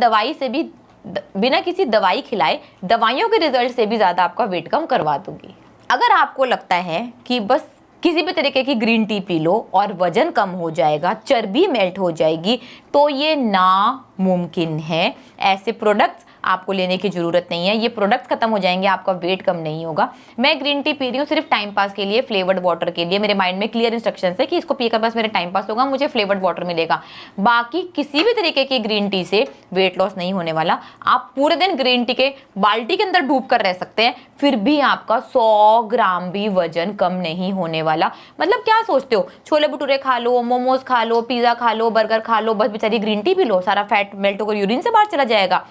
दवाई खिलाए दवाइयों के रिजल्ट से भी ज़्यादा आपका वेट कम करवा दूंगी। अगर आपको लगता है कि बस किसी भी तरीके की ग्रीन टी पी लो और वजन कम हो जाएगा, चर्बी मेल्ट हो जाएगी, तो ये नामुमकिन है। ऐसे प्रोडक्ट्स आपको लेने की ज़रूरत नहीं है। ये प्रोडक्ट्स खत्म हो जाएंगे, आपका वेट कम नहीं होगा। मैं ग्रीन टी पी रही हूँ सिर्फ टाइम पास के लिए, फ्लेवर्ड वाटर के लिए। मेरे माइंड में क्लियर इंस्ट्रक्शंस है कि इसको पीकर बस मेरे टाइम पास होगा, मुझे फ्लेवर्ड वाटर मिलेगा। बाकी किसी भी तरीके की ग्रीन टी से वेट लॉस नहीं होने वाला। आप पूरे दिन ग्रीन टी के बाल्टी के अंदर डूब कर रह सकते हैं, फिर भी आपका 100 ग्राम भी वजन कम नहीं होने वाला। मतलब क्या सोचते हो, छोले भटूरे खा लो, मोमोज खा लो, पिज्जा खा लो, बर्गर खा लो, बस बेचारी ग्रीन टी पी लो, सारा फैट मेल्ट होकर यूरिन से बाहर चला जाएगा?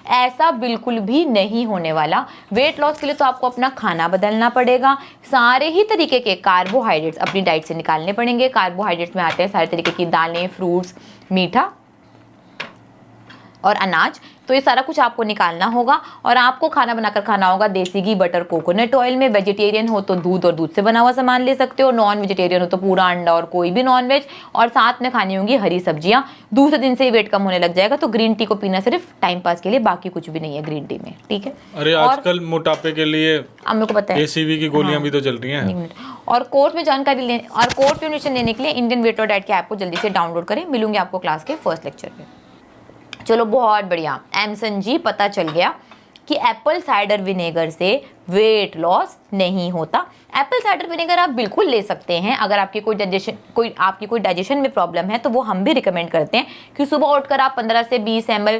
ऐसा बिल्कुल भी नहीं होने वाला। वेट लॉस के लिए तो आपको अपना खाना बदलना पड़ेगा। सारे ही तरीके के कार्बोहाइड्रेट्स अपनी डाइट से निकालने पड़ेंगे। कार्बोहाइड्रेट्स में आते हैं सारे तरीके की दालें, फ्रूट्स, मीठा और अनाज। तो ये सारा कुछ आपको निकालना होगा और आपको खाना बनाकर खाना होगा देसी घी, बटर, कोकोनट ऑयल में। वेजिटेरियन हो तो दूध और दूध से बना हुआ सामान ले सकते हो। नॉन वेजिटेरियन हो तो पूरा अंडा और कोई भी नॉन वेज, और साथ में खानी होंगी हरी सब्जियां। दूसरे दिन से ही वेट कम होने लग जाएगा। तो ग्रीन टी को पीना सिर्फ टाइम पास के लिए, बाकी कुछ भी नहीं है ग्रीन टी में, ठीक है? अरे आजकल मोटापे के लिए अब मेरे को पता है एसीवी की गोलियां भी तो चल रही हैं। और कोर्स में जानकारी लेने और कोर्स में एडमिशन लेने के लिए इंडियन वेट लॉस डाइट के ऐप को जल्दी से डाउनलोड करें। मिलूंगी आपको क्लास के फर्स्ट लेक्चर में। चलो बहुत बढ़िया, एमसन जी पता चल गया कि एप्पल साइडर विनेगर से वेट लॉस नहीं होता। एप्पल साइडर विनेगर आप बिल्कुल ले सकते हैं अगर आपकी कोई डाइजेशन में प्रॉब्लम है, तो वो हम भी रिकमेंड करते हैं कि सुबह उठकर आप 15 से 20 ml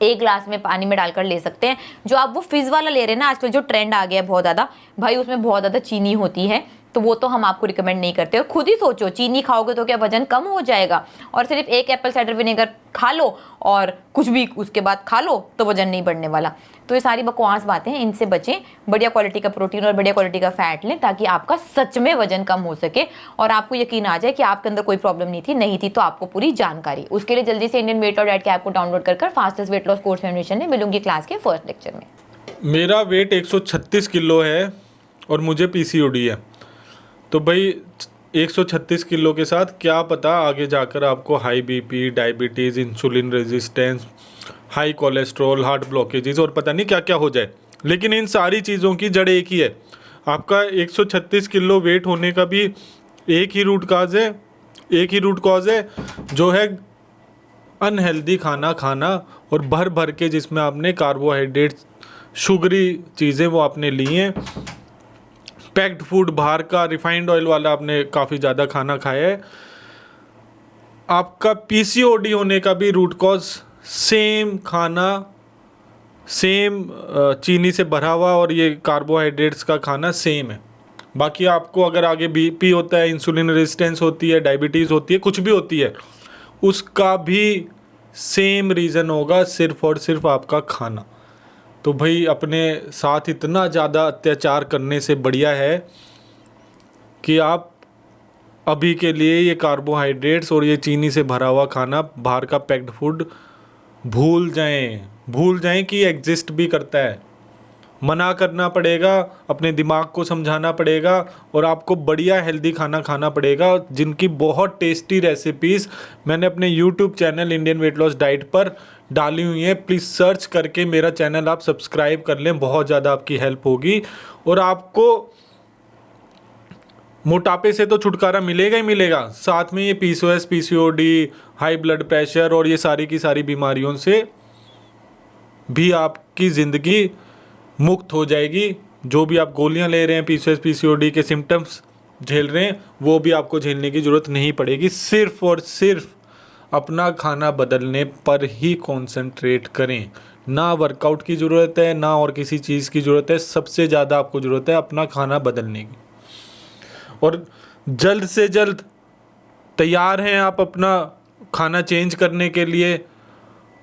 एक ग्लास में पानी में डालकर ले सकते हैं। जो आप वो फिज वाला ले रहे हैं ना, आजकल जो ट्रेंड आ गया है बहुत ज़्यादा, भाई उसमें बहुत ज़्यादा चीनी होती है, तो वो तो हम आपको रिकमेंड नहीं करते। और खुद ही सोचो, चीनी खाओगे तो क्या वजन कम हो जाएगा? और सिर्फ एक एप्पल साइडर विनेगर खा लो और कुछ भी उसके बाद खा लो तो वजन नहीं बढ़ने वाला। तो ये सारी बकवास बातें हैं, इनसे बचें। बढ़िया क्वालिटी का प्रोटीन और बढ़िया क्वालिटी का फैट लें ताकि आपका सच में वजन कम हो सके और आपको यकीन आ जाए कि आपके अंदर कोई प्रॉब्लम नहीं थी तो आपको पूरी जानकारी। उसके लिए जल्दी से इंडियन वेट लॉस डाइट के ऐप को डाउनलोड कर फास्टेस्ट वेट लॉस कोर्स में एडमिशन लें। मिलूंगी क्लास के फर्स्ट लेक्चर में। मेरा वेट 136 किलो है और मुझे पीसीओडी है। तो भाई 136 किलो के साथ क्या पता आगे जाकर आपको high BP, diabetes, insulin resistance, high cholesterol, heart blockages और पता नहीं क्या क्या हो जाए। लेकिन इन सारी चीज़ों की जड़ एक ही है। आपका 136 किलो वेट होने का भी एक ही रूट कॉज है जो है अनहेल्दी खाना खाना और भर भर के जिसमें आपने कार्बोहाइड्रेट्स, शुगरी चीज़ें वो आपने ली हैं। पैक्ड फूड, बाहर का रिफाइंड ऑयल वाला आपने काफ़ी ज़्यादा खाना खाया है। आपका पीसीओडी होने का भी रूट कॉज सेम खाना, सेम चीनी से भरा हुआ और ये कार्बोहाइड्रेट्स का खाना सेम है। बाकी आपको अगर आगे बीपी होता है, इंसुलिन रेजिस्टेंस होती है, डायबिटीज़ होती है, कुछ भी होती है, उसका भी सेम रीज़न होगा, सिर्फ और सिर्फ आपका खाना। तो भाई अपने साथ इतना ज़्यादा अत्याचार करने से बढ़िया है कि आप अभी के लिए ये कार्बोहाइड्रेट्स और ये चीनी से भरा हुआ खाना, बाहर का पैक्ड फूड भूल जाएं कि एग्जिस्ट भी करता है। मना करना पड़ेगा, अपने दिमाग को समझाना पड़ेगा और आपको बढ़िया हेल्दी खाना खाना पड़ेगा, जिनकी बहुत टेस्टी रेसिपीज़ मैंने अपने YouTube channel Indian weight loss diet पर डाली हुई हैं। प्लीज़ सर्च करके मेरा चैनल आप सब्सक्राइब कर लें, बहुत ज़्यादा आपकी हेल्प होगी और आपको मोटापे से तो छुटकारा मिलेगा ही मिलेगा, साथ में ये PCOS, PCOD, high blood pressure और ये सारी की सारी बीमारियों से भी आपकी ज़िंदगी मुक्त हो जाएगी। जो भी आप गोलियां ले रहे हैं, पीसीओएस, पीसीओडी के सिम्टम्स झेल रहे हैं, वो भी आपको झेलने की ज़रूरत नहीं पड़ेगी। सिर्फ और सिर्फ अपना खाना बदलने पर ही कॉन्सेंट्रेट करें। ना वर्कआउट की ज़रूरत है, ना और किसी चीज़ की ज़रूरत है। सबसे ज़्यादा आपको ज़रूरत है अपना खाना बदलने की। और जल्द से जल्द तैयार हैं आप अपना खाना चेंज करने के लिए।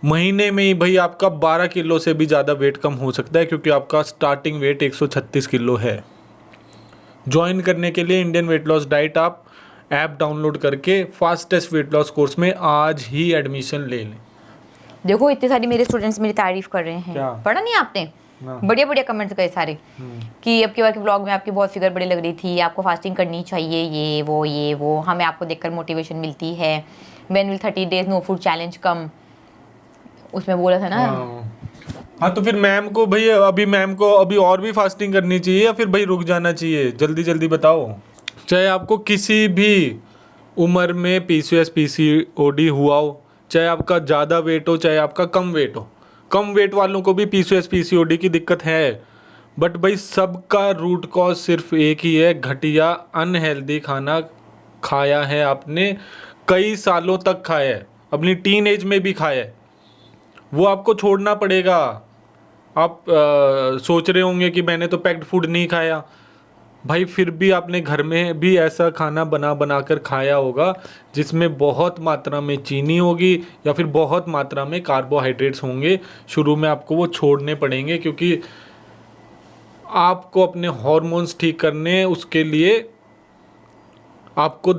महीने में ही भाई आपका 12 किलो से भी ज़्यादा वेट कम हो सकता है, क्योंकि आपका स्टार्टिंग वेट 136 किलो है। ज्वाइन करने के लिए इंडियन वेट लॉस डाइट आप ऐप डाउनलोड करके फास्टेस्ट वेट लॉस कोर्स में आज ही एडमिशन ले लें। देखो इतने सारी मेरे स्टूडेंट्स मेरी तारीफ कर रहे हैं। क्या? पढ़ा नहीं आपने? बढ़िया बढ़िया कमेंट्स गए सारे कि अब की बार के ब्लॉग में आपकी बहुत फिगर बड़ी लग रही थी, आपको फास्टिंग करनी चाहिए, ये वो हमें आपको देखकर मोटिवेशन मिलती है। When will 30 days no food challenge come? उसमें बोला था ना। हाँ तो फिर मैम को भाई अभी और भी फास्टिंग करनी चाहिए या फिर भाई रुक जाना चाहिए? जल्दी जल्दी बताओ। चाहे आपको किसी भी उम्र में PCOS PCOD हुआ हो, चाहे आपका ज़्यादा वेट हो चाहे आपका कम वेट हो, कम वेट वालों को भी PCOS PCOD की दिक्कत है। बट भाई सबका रूट कॉज सिर्फ एक ही है, घटिया अनहेल्दी खाना खाया है आपने, कई सालों तक खाया है, अपनी टीन एज में भी खाया है, वो आपको छोड़ना पड़ेगा। आप सोच रहे होंगे कि मैंने तो पैक्ड फूड नहीं खाया, भाई फिर भी आपने घर में भी ऐसा खाना बना कर खाया होगा जिसमें बहुत मात्रा में चीनी होगी या फिर बहुत मात्रा में कार्बोहाइड्रेट्स होंगे। शुरू में आपको वो छोड़ने पड़ेंगे क्योंकि आपको अपने हार्मोन्स ठीक करने, उसके लिए आपको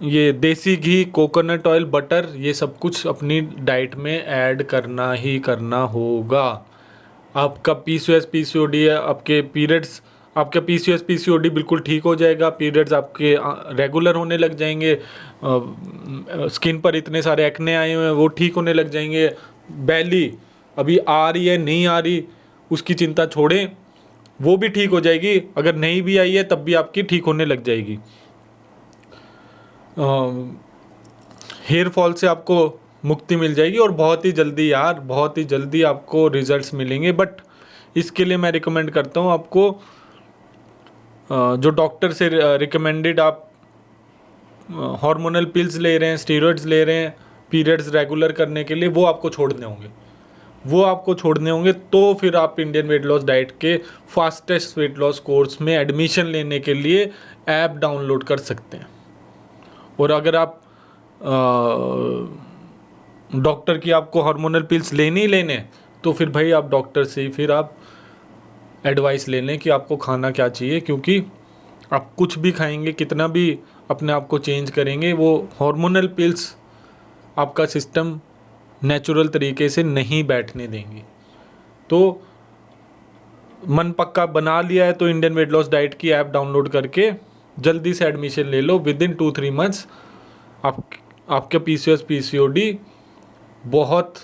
ये देसी घी, कोकोनट ऑयल, बटर, ये सब कुछ अपनी डाइट में ऐड करना ही करना होगा। आपका PCOS PCOD है, आपका PCOS PCOD बिल्कुल ठीक हो जाएगा, पीरियड्स आपके रेगुलर होने लग जाएंगे, स्किन पर इतने सारे एक्ने आए हुए हैं वो ठीक होने लग जाएंगे, बैली अभी आ रही है नहीं आ रही उसकी चिंता छोड़ें, वो भी ठीक हो जाएगी, अगर नहीं भी आई है तब भी आपकी ठीक होने लग जाएगी। हेयर फॉल से आपको मुक्ति मिल जाएगी और बहुत ही जल्दी यार, बहुत ही जल्दी आपको रिजल्ट्स मिलेंगे। बट इसके लिए मैं रिकमेंड करता हूँ आपको जो डॉक्टर से रिकमेंडेड आप हार्मोनल पिल्स ले रहे हैं, स्टेरॉइड्स ले रहे हैं पीरियड्स रेगुलर करने के लिए, वो आपको छोड़ने होंगे तो फिर आप इंडियन वेट लॉस डाइट के फास्टेस्ट वेट लॉस कोर्स में एडमिशन लेने के लिए ऐप डाउनलोड कर सकते हैं। और अगर आप डॉक्टर की आपको हार्मोनल पिल्स लेने तो फिर भाई आप डॉक्टर से ही फिर आप एडवाइस ले लें कि आपको खाना क्या चाहिए, क्योंकि आप कुछ भी खाएंगे, कितना भी अपने आप को चेंज करेंगे, वो हार्मोनल पिल्स आपका सिस्टम नेचुरल तरीके से नहीं बैठने देंगी। तो मन पक्का बना लिया है तो इंडियन वेट लॉस डाइट की ऐप डाउनलोड करके जल्दी से एडमिशन ले लो। विदिन 2-3 मंथ्स आपके PCOS PCOD बहुत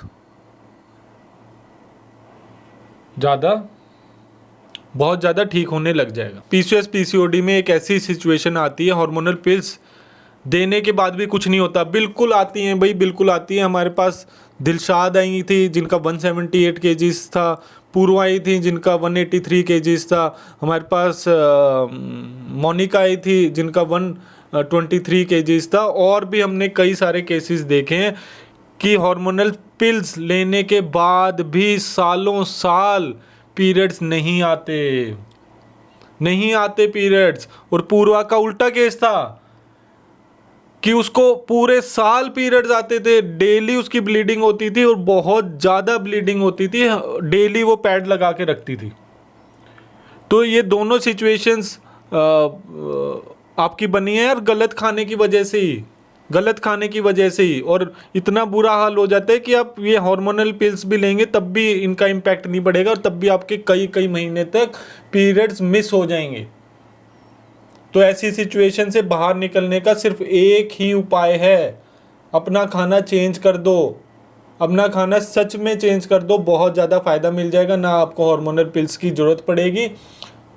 ज़्यादा ठीक होने लग जाएगा। PCOS PCOD में एक ऐसी सिचुएशन आती है, हार्मोनल पिल्स देने के बाद भी कुछ नहीं होता। बिल्कुल आती हैं भाई, बिल्कुल आती हैं। हमारे पास दिलशाद आई थी जिनका 178 kgs था, पूर्वा आई थी जिनका 183 kgs था, हमारे पास मोनिका आई थी जिनका 123 kgs था, और भी हमने कई सारे केसेस देखे हैं कि हार्मोनल पिल्स लेने के बाद भी सालों साल पीरियड्स नहीं आते पीरियड्स। और पूर्वा का उल्टा केस था कि उसको पूरे साल पीरियड्स आते थे, डेली उसकी ब्लीडिंग होती थी और बहुत ज़्यादा ब्लीडिंग होती थी, डेली वो पैड लगा के रखती थी। तो ये दोनों सिचुएशंस आपकी बनी है यार गलत खाने की वजह से ही, और इतना बुरा हाल हो जाता है कि आप ये हार्मोनल पिल्स भी लेंगे तब भी इनका इम्पैक्ट नहीं पड़ेगा और तब भी आपके कई महीने तक पीरियड्स मिस हो जाएंगे। तो ऐसी सिचुएशन से बाहर निकलने का सिर्फ एक ही उपाय है, अपना खाना चेंज कर दो, अपना खाना सच में चेंज कर दो, बहुत ज़्यादा फ़ायदा मिल जाएगा। ना आपको हार्मोनल पिल्स की ज़रूरत पड़ेगी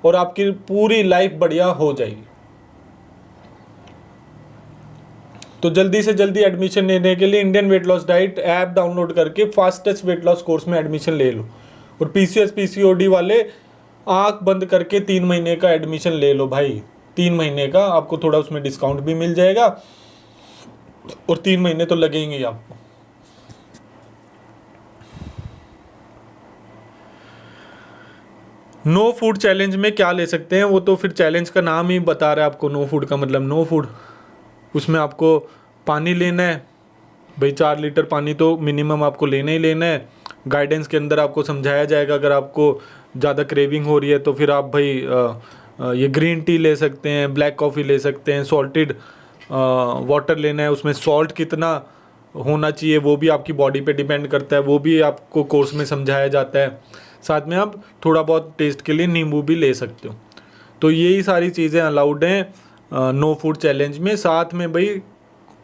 और आपकी पूरी लाइफ बढ़िया हो जाएगी। तो जल्दी से जल्दी एडमिशन लेने के लिए Indian weight loss diet app download करके फास्टेस्ट वेट लॉस कोर्स में एडमिशन ले लो। और PCOS PCOD वाले आंख बंद करके 3 महीने का एडमिशन ले लो भाई, 3 महीने का, आपको थोड़ा उसमें डिस्काउंट भी मिल जाएगा और 3 महीने तो लगेंगे ही आपको। नो फूड चैलेंज में क्या ले सकते हैं, वो तो फिर चैलेंज का नाम ही बता रहा है आपको, नो फूड का मतलब नो फूड। उसमें आपको पानी लेना है भाई, 4 लीटर पानी तो मिनिमम आपको लेना ही लेना है। गाइडेंस के अंदर आपको समझाया जाएगा, अगर आपको ज़्यादा क्रेविंग हो रही है तो फिर आप भाई ये ग्रीन टी ले सकते हैं, ब्लैक कॉफ़ी ले सकते हैं, सॉल्टेड वाटर लेना है, उसमें सॉल्ट कितना होना चाहिए वो भी आपकी बॉडी पे डिपेंड करता है, वो भी आपको कोर्स में समझाया जाता है। साथ में आप थोड़ा बहुत टेस्ट के लिए नींबू भी ले सकते हो। तो यही सारी चीज़ें अलाउड हैं नो फूड चैलेंज में। साथ में भाई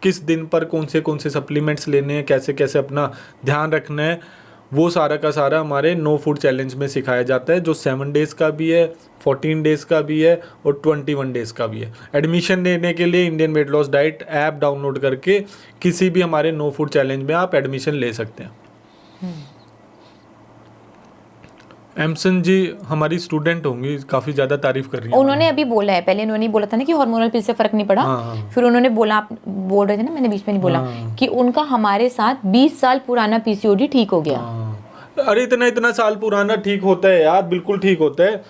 किस दिन पर कौन से सप्लीमेंट्स लेने हैं, कैसे कैसे अपना ध्यान रखना है, वो सारा का सारा हमारे नो फूड चैलेंज में सिखाया जाता है, जो 7 डेज़ का भी है, 14 डेज़ का भी है और 21 डेज़ का भी है। एडमिशन लेने के लिए Indian weight loss diet app download करके किसी भी हमारे नो फूड चैलेंज में आप एडमिशन ले सकते हैं। एमसन जी हमारी स्टूडेंट होंगी, काफ़ी ज़्यादा तारीफ कर रही हैं। उन्होंने अभी बोला है, पहले उन्होंने बोला था ना कि हार्मोनल पिल से फर्क नहीं पड़ा। हाँ। फिर उन्होंने बोला, आप बोल रहे थे ना, मैंने बीच में नहीं बोला, कि उनका हमारे साथ 20 साल पुराना पीसीओडी ठीक हो गया। अरे इतना साल पुराना ठीक होता है यार, बिल्कुल ठीक होता है।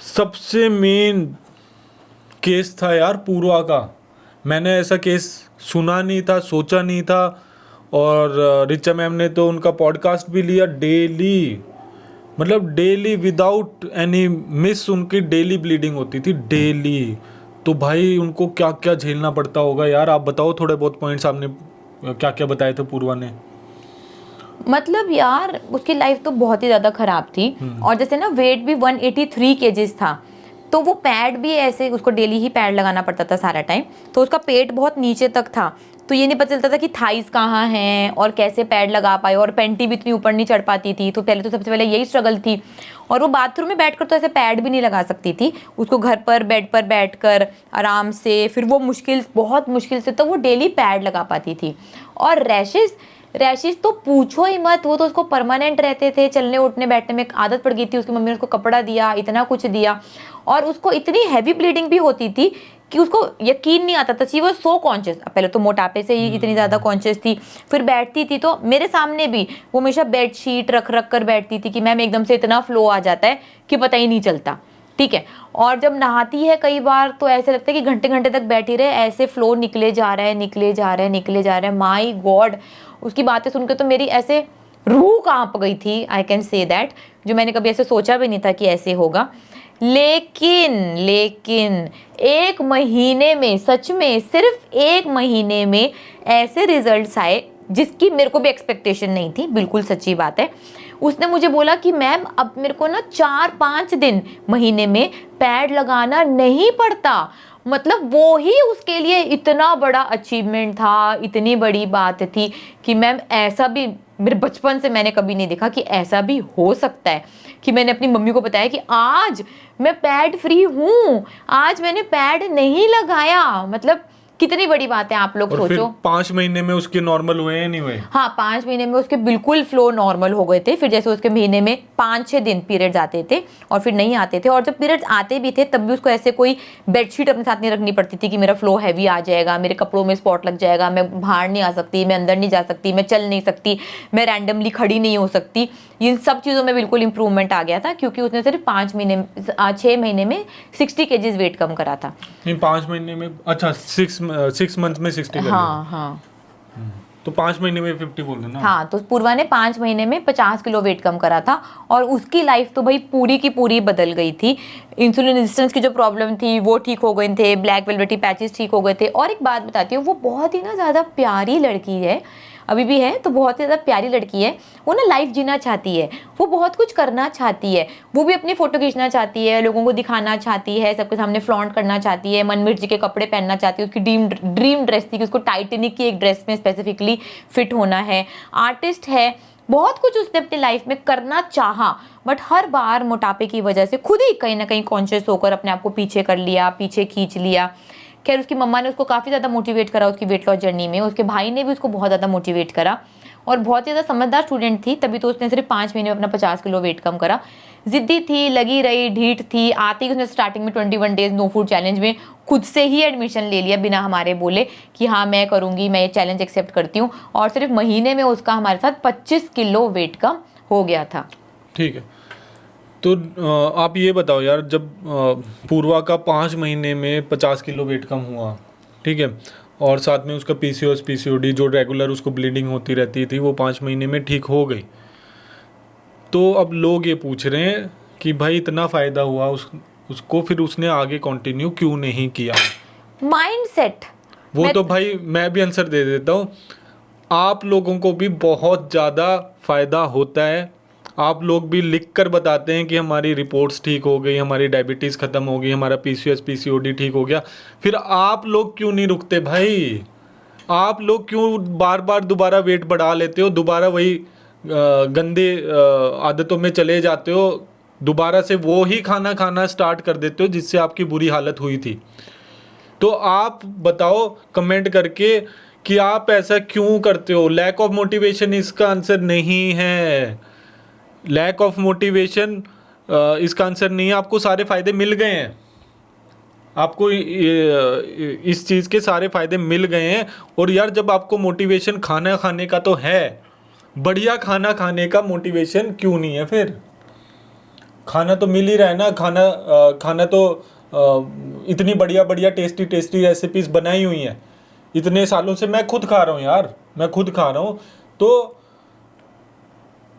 सबसे मेन केस था यार पूर्वा का, मैंने ऐसा केस सुना नहीं था, सोचा नहीं था। और रिचा मैम ने तो उनका पॉडकास्ट भी लिया डेली, मतलब डेली विदाउट एनी मिस उनकी डेली ब्लीडिंग होती थी, डेली। तो भाई उनको क्या क्या झेलना पड़ता होगा यार, आप बताओ थोड़े बहुत पॉइंट्स आपने क्या क्या बताए थे पूर्वा ने। मतलब यार उसकी लाइफ तो बहुत ही ज़्यादा ख़राब थी। और जैसे ना वेट भी 183 केजीज था, तो वो पैड भी ऐसे, उसको डेली ही पैड लगाना पड़ता था सारा टाइम, तो उसका पेट बहुत नीचे तक था, तो ये नहीं पता चलता था कि थाइस कहाँ हैं और कैसे पैड लगा पाए, और पेंटी भी इतनी ऊपर नहीं चढ़ पाती थी। तो पहले तो सबसे पहले यही स्ट्रगल थी। और वो बाथरूम में बैठकर तो ऐसे पैड भी नहीं लगा सकती थी, उसको घर पर बेड पर बैठकर आराम से, फिर वो बहुत मुश्किल से तो वो डेली पैड लगा पाती थी। और रैशेस तो पूछो ही मत, वो तो उसको परमानेंट रहते थे, चलने उठने बैठने में आदत पड़ गई थी, उसकी मम्मी ने उसको कपड़ा दिया, इतना कुछ दिया, और उसको इतनी हैवी ब्लीडिंग भी होती थी कि उसको यकीन नहीं आता था। सी वो सो कॉन्शियस, पहले तो मोटापे से ही इतनी ज़्यादा कॉन्शियस थी। फिर बैठती थी तो मेरे सामने भी वो हमेशा बेड शीट रख कर बैठती थी कि मैम एकदम से इतना फ्लो आ जाता है कि पता ही नहीं चलता, ठीक है। और जब नहाती है कई बार तो ऐसे लगता है कि घंटे घंटे तक बैठी रहे, ऐसे फ्लो निकले जा रहा है। माई गॉड, उसकी बातें सुनकर तो मेरी ऐसे रूह कांप गई थी, आई कैन से दैट, जो मैंने कभी ऐसे सोचा भी नहीं था कि ऐसे होगा। लेकिन 1 महीने में, सच में सिर्फ 1 महीने में ऐसे रिजल्ट्स आए जिसकी मेरे को भी एक्सपेक्टेशन नहीं थी, बिल्कुल सच्ची बात है। उसने मुझे बोला कि मैम अब मेरे को ना 4-5 दिन महीने में पैड लगाना नहीं पड़ता। मतलब वो ही उसके लिए इतना बड़ा अचीवमेंट था, इतनी बड़ी बात थी कि मैम ऐसा भी मेरे बचपन से मैंने कभी नहीं देखा कि ऐसा भी हो सकता है। कि मैंने अपनी मम्मी को बताया कि आज मैं पैड फ्री हूँ, आज मैंने पैड नहीं लगाया। मतलब कितनी बड़ी बात है, आप लोग सोचो। फिर 5 महीने में उसके नॉर्मल हुए या नहीं हुए? हाँ, 5 महीने में उसके बिल्कुल फ्लो नॉर्मल हो गए थे। फिर जैसे उसके महीने में 5-6 दिन पीरियड्स आते थे और फिर नहीं आते थे, और जब पीरियड्स आते भी थे तब भी उसको ऐसे कोई बेडशीट अपने साथ नहीं रखनी पड़ती थी कि मेरा फ्लो हैवी आ जाएगा, मेरे कपड़ों में स्पॉट लग जाएगा, मैं बाहर नहीं आ सकती, मैं अंदर नहीं जा सकती, मैं चल नहीं सकती, मैं रैंडमली खड़ी नहीं हो सकती। इन सब चीज़ों में बिल्कुल इंप्रूवमेंट आ गया था, क्योंकि उसने सिर्फ 6 महीने में 60 केजीज वेट कम करा था। 5 महीने में, अच्छा 6 मंथ में 60 कर हाँ। तो 5 महीने में 50 बोल देना। हाँ, तो पूर्वा ने 5 महीने में 50 किलो वेट कम करा था, और उसकी लाइफ तो भाई पूरी की पूरी बदल गई थी। इंसुलिन रेजिस्टेंस की जो प्रॉब्लम थी वो ठीक हो गए थे, ब्लैक वेलवेटी पैचेस ठीक हो गए थे। और एक बात बताती हूँ, वो बहुत ही ना ज़्यादा प्यारी लड़की है, अभी भी है तो बहुत ही ज़्यादा प्यारी लड़की है। वो ना लाइफ जीना चाहती है, वो बहुत कुछ करना चाहती है, वो भी अपनी फ़ोटो खींचना चाहती है, लोगों को दिखाना चाहती है, सबके सामने फ्लॉन्ट करना चाहती है, मनमीत जी के कपड़े पहनना चाहती है। उसकी ड्रीम ड्रेस थी कि उसको टाइटेनिक की एक ड्रेस में स्पेसिफिकली फिट होना है। आर्टिस्ट है, बहुत कुछ उसने अपनी लाइफ में करना चाहा, बट हर बार मोटापे की वजह से खुद ही कहीं ना कहीं कॉन्शियस होकर अपने आप को पीछे कर लिया, पीछे खींच लिया। खैर उसकी मम्मा ने उसको काफ़ी ज़्यादा मोटिवेट करा उसकी वेट लॉस जर्नी में, उसके भाई ने भी उसको बहुत ज़्यादा मोटिवेट करा, और बहुत ही ज़्यादा समझदार स्टूडेंट थी, तभी तो उसने सिर्फ 5 महीने में अपना 50 किलो वेट कम करा। जिद्दी थी, लगी रही, ढीठ थी। आती ही उसने स्टार्टिंग में 21 डेज नो फूड चैलेंज में खुद से ही एडमिशन ले लिया, बिना हमारे बोले कि हाँ मैं करूँगी, मैं ये चैलेंज एक्सेप्ट करती हूँ। और सिर्फ महीने में उसका हमारे साथ 25 किलो वेट कम हो गया था। ठीक है, तो आप ये बताओ यार, जब पूर्वा का 5 महीने में 50 किलो वेट कम हुआ, ठीक है, और साथ में उसका पीसीओएस पीसीओडी जो रेगुलर उसको ब्लीडिंग होती रहती थी वो 5 महीने में ठीक हो गई, तो अब लोग ये पूछ रहे हैं कि भाई इतना फ़ायदा हुआ उसको, फिर उसने आगे कंटिन्यू क्यों नहीं किया? माइंडसेट। वो तो भाई मैं भी आंसर दे देता हूँ, आप लोगों को भी बहुत ज़्यादा फ़ायदा होता है। आप लोग भी लिख कर बताते हैं कि हमारी रिपोर्ट्स ठीक हो गई, हमारी डायबिटीज़ ख़त्म हो गई, हमारा पीसीओएस पीसीओडी ठीक हो गया। फिर आप लोग क्यों नहीं रुकते भाई? आप लोग क्यों बार बार दोबारा वेट बढ़ा लेते हो, दोबारा वही गंदे आदतों में चले जाते हो, दोबारा से वो ही खाना खाना स्टार्ट कर देते हो जिससे आपकी बुरी हालत हुई थी। तो आप बताओ कमेंट करके कि आप ऐसा क्यों करते हो। लैक ऑफ मोटिवेशन इसका आंसर नहीं है। लैक ऑफ मोटिवेशन इसका आंसर नहीं है। आपको सारे फायदे मिल गए हैं, आपको इस चीज़ के सारे फायदे मिल गए हैं। और यार जब आपको मोटिवेशन खाना खाने का तो है, बढ़िया खाना खाने का मोटिवेशन क्यों नहीं है फिर? खाना तो मिल ही रहा है ना। खाना तो इतनी बढ़िया बढ़िया टेस्टी टेस्टी रेसिपीज बनाई हुई हैं इतने सालों से। मैं खुद खा रहा हूँ यार, मैं खुद खा रहा हूँ। तो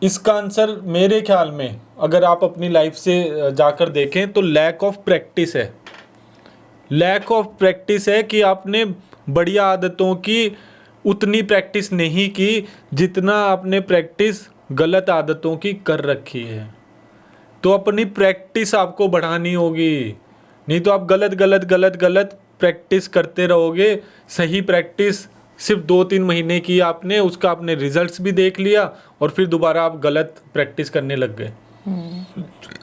इसका आंसर मेरे ख्याल में अगर आप अपनी लाइफ से जाकर देखें तो लैक ऑफ प्रैक्टिस है। लैक ऑफ प्रैक्टिस है कि आपने बढ़िया आदतों की उतनी प्रैक्टिस नहीं की जितना आपने प्रैक्टिस गलत आदतों की कर रखी है। तो अपनी प्रैक्टिस आपको बढ़ानी होगी, नहीं तो आप गलत गलत गलत गलत प्रैक्टिस करते रहोगे। सही प्रैक्टिस सिर्फ 2-3 महीने की आपने, उसका आपने रिजल्ट्स भी देख लिया और फिर दोबारा आप गलत प्रैक्टिस करने लग गए।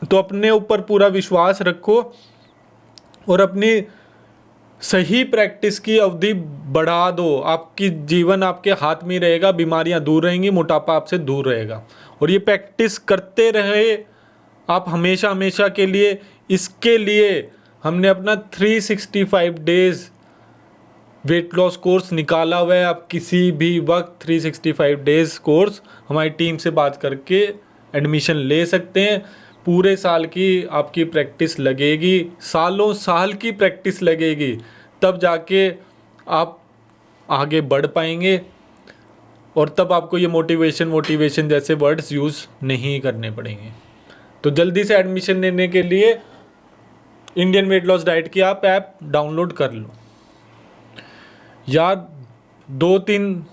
तो अपने ऊपर पूरा विश्वास रखो और अपनी सही प्रैक्टिस की अवधि बढ़ा दो। आपकी जीवन आपके हाथ में रहेगा, बीमारियां दूर रहेंगी, मोटापा आपसे दूर रहेगा। और ये प्रैक्टिस करते रहे आप हमेशा हमेशा के लिए। इसके लिए हमने अपना 365 डेज वेट लॉस कोर्स निकाला हुआ है। आप किसी भी वक्त 365 डेज कोर्स हमारी टीम से बात करके एडमिशन ले सकते हैं। पूरे साल की आपकी प्रैक्टिस लगेगी, सालों साल की प्रैक्टिस लगेगी, तब जाके आप आगे बढ़ पाएंगे और तब आपको ये मोटिवेशन जैसे वर्ड्स यूज़ नहीं करने पड़ेंगे। तो जल्दी से एडमिशन लेने के लिए इंडियन वेट लॉस डाइट की आप ऐप डाउनलोड कर लो। यार 2-3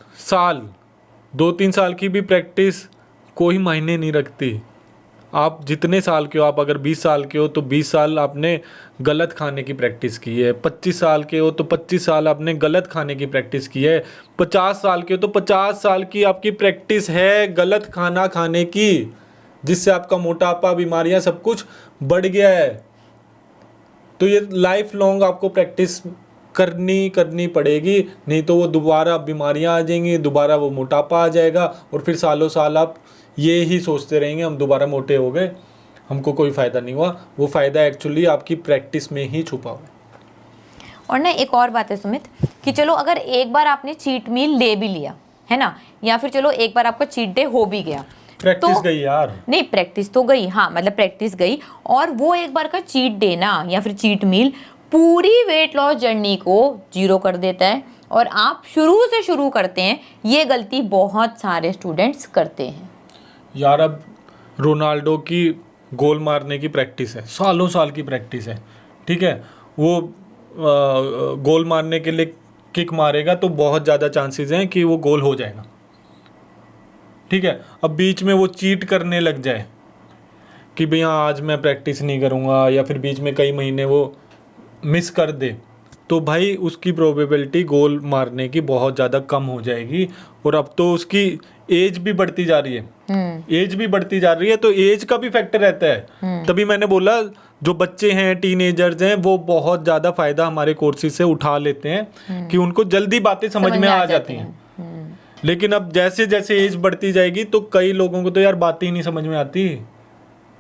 साल की भी प्रैक्टिस कोई मायने नहीं रखती। आप जितने साल के हो, आप अगर 20 साल के हो तो 20 साल आपने गलत खाने की प्रैक्टिस की है, 25 साल के हो तो 25 साल आपने गलत खाने की प्रैक्टिस की है, 50 साल के हो तो 50 साल की आपकी प्रैक्टिस है गलत खाना खाने की, जिससे आपका मोटापा, बीमारियां सब कुछ बढ़ गया है। तो ये लाइफ लॉन्ग आपको प्रैक्टिस करनी पड़ेगी, नहीं तो वो दोबारा बीमारियां आ जाएंगी, दोबारा वो मोटापा आ जाएगा और फिर सालों साल आप ये ही सोचते रहेंगे हम दोबारा मोटे हो गए, हमको कोई फ़ायदा नहीं हुआ। वो फ़ायदा एक्चुअली आपकी प्रैक्टिस में ही छुपा हुआ है। और ना एक और बात है सुमित कि चलो अगर एक बार आपने चीट मील ले भी लिया है ना, या फिर चलो एक बार आपका चीट डे हो भी गया, प्रैक्टिस गई यार। नहीं प्रैक्टिस तो गई, हाँ मतलब प्रैक्टिस गई, और वो एक बार का चीट डे ना या फिर चीट मील पूरी वेट लॉस जर्नी को जीरो कर देता है। और आप शुरू से शुरू करते हैं, ये गलती बहुत सारे स्टूडेंट्स करते हैं यार। अब रोनाल्डो की गोल मारने की प्रैक्टिस है, सालों साल की प्रैक्टिस है, ठीक है। वो गोल मारने के लिए किक मारेगा तो बहुत ज़्यादा चांसेस हैं कि वो गोल हो जाएगा, ठीक है। अब बीच में वो चीट करने लग जाए कि भैया आज मैं प्रैक्टिस नहीं करूँगा, या फिर बीच में कई महीने वो मिस कर दे, तो भाई उसकी प्रोबेबिलिटी गोल मारने की बहुत ज़्यादा कम हो जाएगी। और अब तो उसकी एज भी बढ़ती जा रही है, एज भी बढ़ती जा रही है, तो एज का भी फैक्टर रहता है। तभी मैंने बोला जो बच्चे हैं, टीनेजर्स हैं, वो बहुत ज़्यादा फ़ायदा हमारे कोर्सेज से उठा लेते हैं कि उनको जल्दी बातें समझ में आ जाती हैं। लेकिन अब जैसे जैसे एज बढ़ती जाएगी तो कई लोगों को तो यार बातें ही नहीं समझ में आती।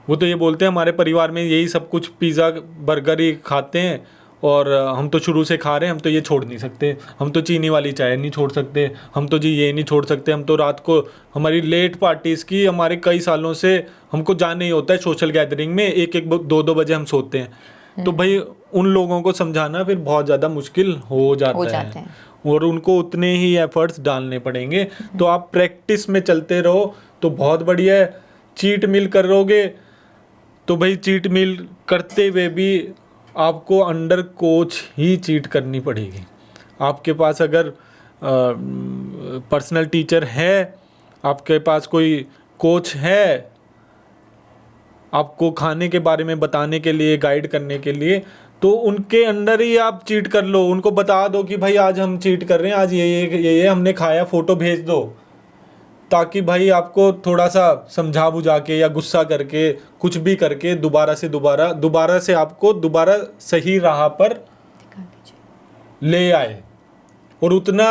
वो तो ये बोलते हैं हमारे परिवार में यही सब कुछ पिज़्ज़ा बर्गर ही खाते हैं और हम तो शुरू से खा रहे हैं, हम तो ये छोड़ नहीं सकते, हम तो चीनी वाली चाय नहीं छोड़ सकते, हम तो जी ये नहीं छोड़ सकते, हम तो रात को हमारी लेट पार्टीज़ की हमारे कई सालों से हमको जाना ही होता है सोशल गैदरिंग में, 1-2 बजे हम सोते हैं। तो भाई उन लोगों को समझाना फिर बहुत ज़्यादा मुश्किल हो जाता है और उनको उतने ही एफर्ट्स डालने पड़ेंगे। तो आप प्रैक्टिस में चलते रहो तो बहुत बढ़िया है। चीट मील करोगे तो भाई चीट मील करते हुए भी आपको अंडर कोच ही चीट करनी पड़ेगी। आपके पास अगर पर्सनल टीचर है, आपके पास कोई कोच है आपको खाने के बारे में बताने के लिए, गाइड करने के लिए, तो उनके अंडर ही आप चीट कर लो। उनको बता दो कि भाई आज हम चीट कर रहे हैं, आज ये हमने खाया, फ़ोटो भेज दो। ताकि भाई आपको थोड़ा सा समझा बुझा के या गुस्सा करके कुछ भी करके दोबारा से आपको दोबारा सही राह पर दिखा दीजिए। ले आए। और उतना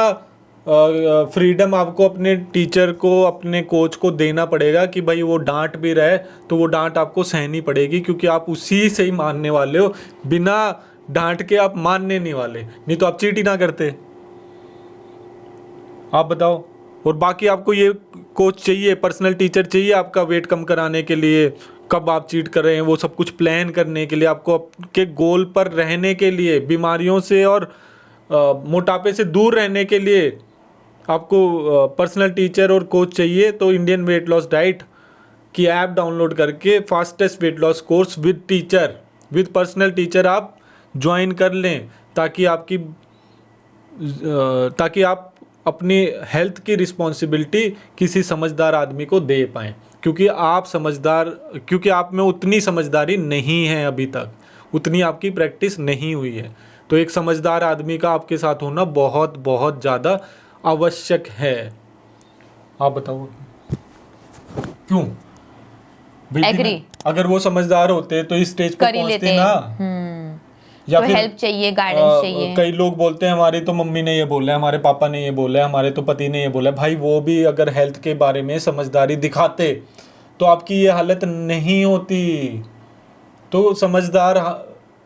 फ्रीडम आपको अपने टीचर को, अपने कोच को देना पड़ेगा कि भाई वो डांट भी रहे तो वो डांट आपको सहनी पड़ेगी, क्योंकि आप उसी से ही मानने वाले हो। बिना डांट के आप मानने नहीं वाले, नहीं तो आप चीट ही ना करते। आप बताओ। और बाकी आपको ये कोच चाहिए, पर्सनल टीचर चाहिए आपका वेट कम कराने के लिए, कब आप चीट कर रहे हैं वो सब कुछ प्लान करने के लिए, आपको आपके गोल पर रहने के लिए, बीमारियों से और मोटापे से दूर रहने के लिए आपको पर्सनल टीचर और कोच चाहिए। तो इंडियन वेट लॉस डाइट की ऐप डाउनलोड करके fastest weight loss course with teacher, with personal teacher आप ज्वाइन कर लें, ताकि आप अपनी हेल्थ की रिस्पॉन्सिबिलिटी किसी समझदार आदमी को दे पाएँ, क्योंकि आप में उतनी समझदारी नहीं है अभी तक, उतनी आपकी प्रैक्टिस नहीं हुई है। तो एक समझदार आदमी का आपके साथ होना बहुत बहुत ज़्यादा आवश्यक है। आप बताओ क्यों? Agree. अगर वो समझदार होते तो इस स्टेज पर कर ही पहुंचते लेते। ना। या तो फिर हेल्प चाहिए, गाइडेंस चाहिए। कई लोग बोलते हैं हमारी तो मम्मी ने ये बोला है, हमारे पापा ने ये बोला है, हमारे तो पति ने ये बोला है। भाई वो भी अगर हेल्थ के बारे में समझदारी दिखाते तो आपकी ये हालत नहीं होती। तो समझदार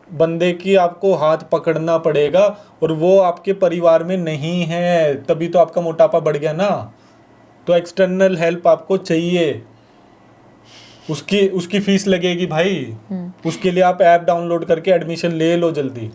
बंदे की आपको हाथ पकड़ना पड़ेगा, और वो आपके परिवार में नहीं है, तभी तो आपका मोटापा बढ़ गया ना। तो एक्सटर्नल हेल्प आपको चाहिए, उसकी फीस लगेगी भाई। उसके लिए आप ऐप डाउनलोड करके एडमिशन ले लो जल्दी।